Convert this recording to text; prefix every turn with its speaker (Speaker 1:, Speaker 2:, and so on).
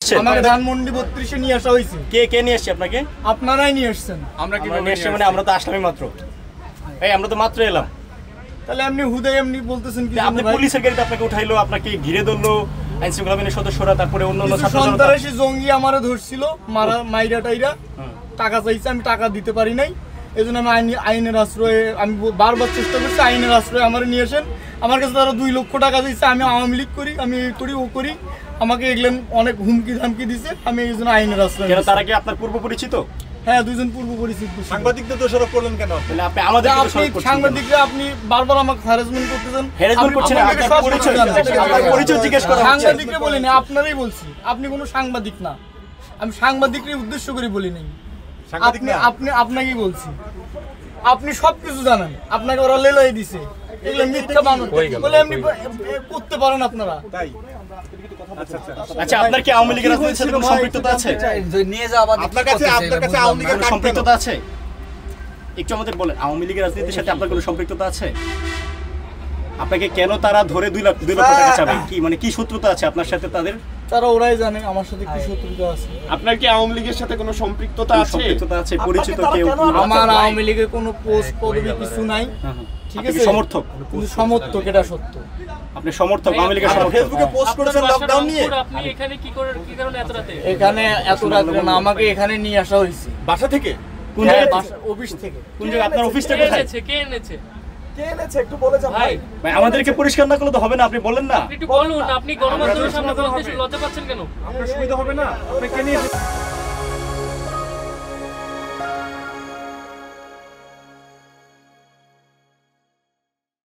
Speaker 1: এসেছেন?
Speaker 2: আমাকে ধানমন্ডি 32 এ নিয়ে আসা হয়েছে।
Speaker 1: কে নিয়ে এসেছে আপনাকে?
Speaker 2: আপনারাই নিয়ে আসছেন।
Speaker 1: আমরা নিয়ে এসেছি মানে আমরা তো আসলামই মাত্র। এই আমরা তো মাত্র এলাম।
Speaker 2: তাহলে আপনি হুদাই এমনি বলতেছেন কি?
Speaker 1: আপনি পুলিশের গাড়িতে আপনাকে উঠাইলো, আপনাকে ঘিরে ধরলো আইন শৃঙ্খলা বাহিনীর সদস্যরা, তারপরে অন্যান্য ছাত্র জনতা।
Speaker 2: সন্ত্রাসী জঙ্গি আমারে ধরছিল, মাইরা টাইরা টাকা চাইছে, আমি টাকা দিতে পারি নাই। এজন্য আমি আইনের আশ্রয়ে আমি বারবার চেষ্টা করছি, আইনের আশ্রয়ে আমার নিয়ে আসেন। আমার কাছে তারা 2 লক্ষ টাকা দিচ্ছে, আমি আওয়ামী লীগ করি, আমি এই করি ও করি, আমাকে এগুলো অনেক হুমকি ধামকি দিছে। আমি এই জন্য আইনের আশ্রয়।
Speaker 1: কেন, তারা কি আপনার পূর্ব পরিচিত?
Speaker 2: হ্যাঁ, 2 জন পূর্ব পরিচিত।
Speaker 3: সাংবাদিকদের দোষারোপ করলেন কেন?
Speaker 1: তাহলে আপনি আমাদের
Speaker 2: সাংবাদিকরা আপনি বারবার আমাকে হ্যারাসমেন্ট করতেছেন।
Speaker 1: হ্যারাসমেন্ট করছেন না, আপনার পরিচয় জিজ্ঞেস করা হচ্ছে।
Speaker 2: সাংবাদিকরা বলিনি, আপনারাই বলছি। আপনি কোনো সাংবাদিক না, আমি সাংবাদিককে উদ্দেশ্য করে বলি নাই। আপনাকেই বলছি, আপনি সবকিছু জানেন, আপনাকে ওরা লেলাই দিছে, এগুলো মিথ্যা বানানো বলে এমনি করতে পারেন আপনারা। তাই
Speaker 1: আচ্ছা, আপনার কি আওয়ামী লীগের রাজনীতির সাথে কোনো সম্পৃক্ততা আছে?
Speaker 4: নিয়ে যাও আপনার কাছে
Speaker 1: আওয়ামী লীগের সম্পৃক্ততা আছে? একটু আমাদের বলেন, আওয়ামী লীগের রাজনীতির সাথে আপনার কোনো সম্পৃক্ততা আছে? আপনাকে কেন তারা ধরে 2 লক্ষ টাকা চাবে? কি মানে কি শত্রুতা আছে আপনার সাথে তাদের?
Speaker 2: তারা ওরাই জানে আমার সাথে কি শত্রুতা আছে।
Speaker 3: আপনার কি আওয়ামী লীগের সাথে কোনো সম্পৃক্ততা আছে?
Speaker 1: সম্পৃক্ততা আছে, পরিচিত কেউ?
Speaker 2: আমার আওয়ামী লীগের কোনো পোস্ট পদবি কিছু নাই, ঠিক আছে?
Speaker 1: সমর্থক?
Speaker 2: কিন্তু সমর্থক, এটা সত্য।
Speaker 1: আপনি সমর্থক, আওয়ামী লীগের সমর্থক।
Speaker 3: ফেসবুকে পোস্ট করেছেন লকডাউন নিয়ে।
Speaker 5: আপনি এখানে কি কারণে এত রাতে?
Speaker 2: এখানে এত রাতে না, আমাকে এখানে নিয়ে আসা হয়েছে।
Speaker 3: বাসা থেকে?
Speaker 1: কোন জায়গা?
Speaker 2: অফিস থেকে।
Speaker 1: কোন জায়গা? আপনার অফিসটা কোথায়?
Speaker 5: কে এনেছে?
Speaker 3: একটু বলে যান
Speaker 5: ভাই।
Speaker 1: ভাই, আমাদেরকে পরিষ্কার না করলে তো হবে না, আপনি বলেন না।
Speaker 5: একটু বলুন, আপনি গণমাধ্যমের সামনে বলতে লজ্জা পাচ্ছেন কেন?
Speaker 3: আপনার সুবিধা হবে না? আপনি কে নিয়ে